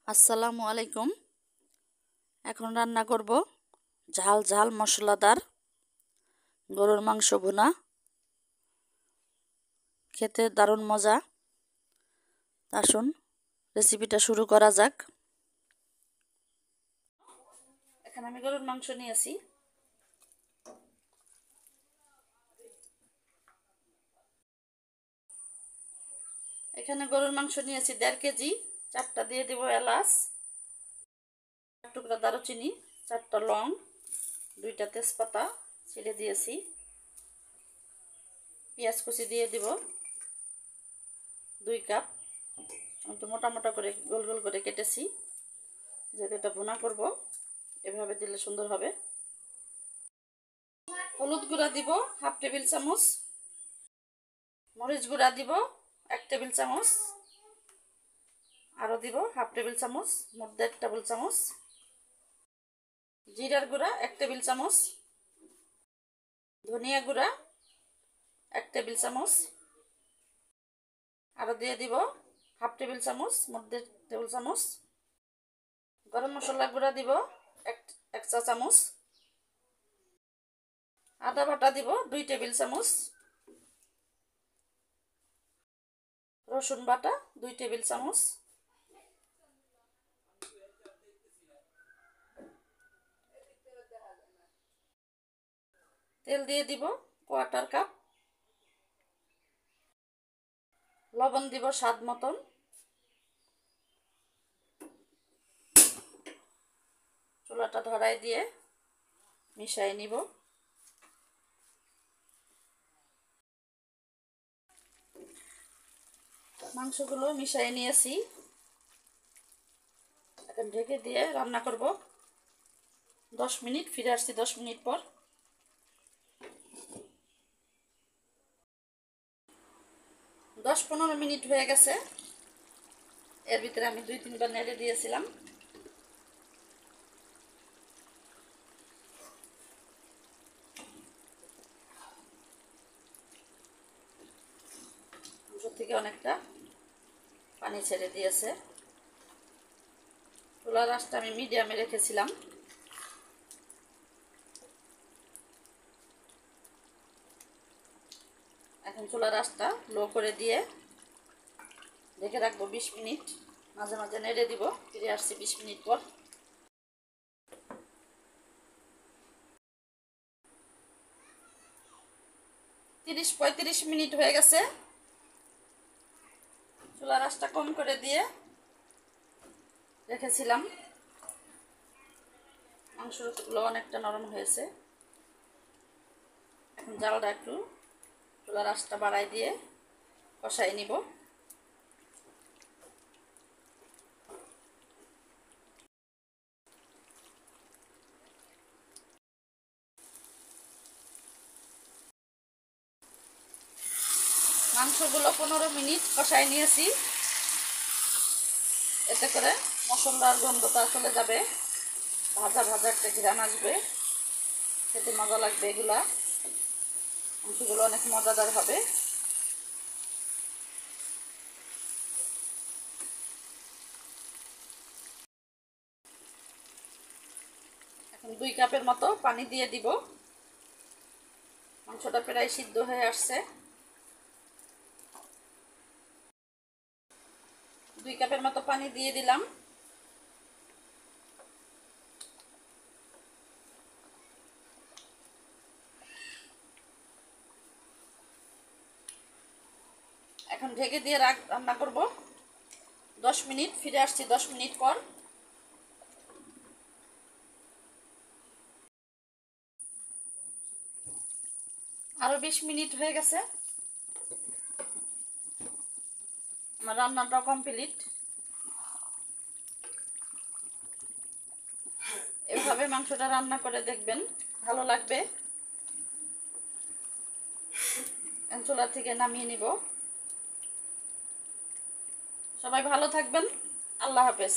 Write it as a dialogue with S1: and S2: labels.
S1: আসসালামু আলাইকুম। এখন রান্না করব ঝাল ঝাল মশলাদার গরুর মাংস ভুনা। খেতে দারুণ মজা। আসুন রেসিপিটা শুরু করা যাক। এখানে আমি গরুর মাংস নিয়েছি। এখানে গরুর মাংস নিয়েছি 1.5 কেজি। 4টা দিয়ে দেব এলাচ, 1 টুকরা দারুচিনি, 4টা লং, 2টা তেজপাতা ছিঁড়ে দিয়েছি। পেঁয়াজ কুচি দিয়ে দিব 2 কাপ। আমি তো মোটা মোটা করে গোল গোল করে কেটেছি, যেহেতু এটা ভুনা করব এভাবে দিলে সুন্দর হবে। হলুদ গুঁড়া দিব 1/2 টেবিল চামচ, মরিচ গুঁড়া দিব 1 টেবিল চামচ, আরও দিব 1/2 টেবিল চামচ, মোট 1.5 টেবিল চামচ। জিরার গুঁড়া 1 টেবিল চামচ, ধনিয়া গুঁড়া 1 টেবিল চামচ, আরও দিয়ে দিব 1/2 টেবিল চামচ, মোট 1.5 টেবিল চামচ। গরম মশলা গুঁড়া দিব 1 চা চামচ। আদা বাটা দিব 2 টেবিল চামচ, রসুন বাটা 2 টেবিল চামচ, তেল দিয়ে দিব 1/4 কাপ, লবণ দিব স্বাদ মতন। চুলাটা ধরাই দিয়ে মিশিয়ে নিব। মাংসগুলো মিশিয়ে নিয়েছি। এখন ঢেকে দিয়ে রান্না করব 10 মিনিট। ফিরে আসছি 10 মিনিট পর। 10-15 মিনিট হয়ে গেছে। এর ভিতরে আমি 2-3 বার নেড়ে দিয়েছিলাম। মাংস থেকে অনেকটা পানি ছেড়ে দিয়েছে। চুলার আঁচটা আমি মিডিয়ামে রেখেছিলাম। এখন চুলার আঁচটা লো করে দিয়ে ঢেকে রাখবো 20 মিনিট। মাঝে মাঝে নেড়ে দিব। ফিরে আসছি 20 মিনিট পর। 30-35 মিনিট হয়ে গেছে। চুলার আঁচটা কম করে দিয়ে রেখেছিলাম। মাংসগুলো অনেকটা নরম হয়েছে। এখন জালটা একটু চুলার আঁচটা বাড়াই দিয়ে কষাই নিব। মাংসগুলো 15 মিনিট কষাই নিয়েছি। এতে করে মশলার গন্ধটা চলে যাবে, ভাজা ভাজা একটা ঘ্রাণ আসবে, খেতে মজা লাগবে। এগুলা মাংসগুলো অনেক মজাদার হবে। এখন 2 কাপের মতো পানি দিয়ে দিব। মাংসটা প্রায় সিদ্ধ হয়ে আসছে। 2 কাপের মতো পানি দিয়ে দিলাম। এখন ঢেকে দিয়ে রান্না করব 10 মিনিট। ফিরে আসছি 10 মিনিট পর। আরো 20 মিনিট হয়ে গেছে। আমার রান্নাটা কমপ্লিট। এভাবে মাংসটা রান্না করে দেখবেন, ভালো লাগবে। চুলা থেকে নামিয়ে নিব। সবাই ভালো থাকবেন। আল্লাহ হাফেজ।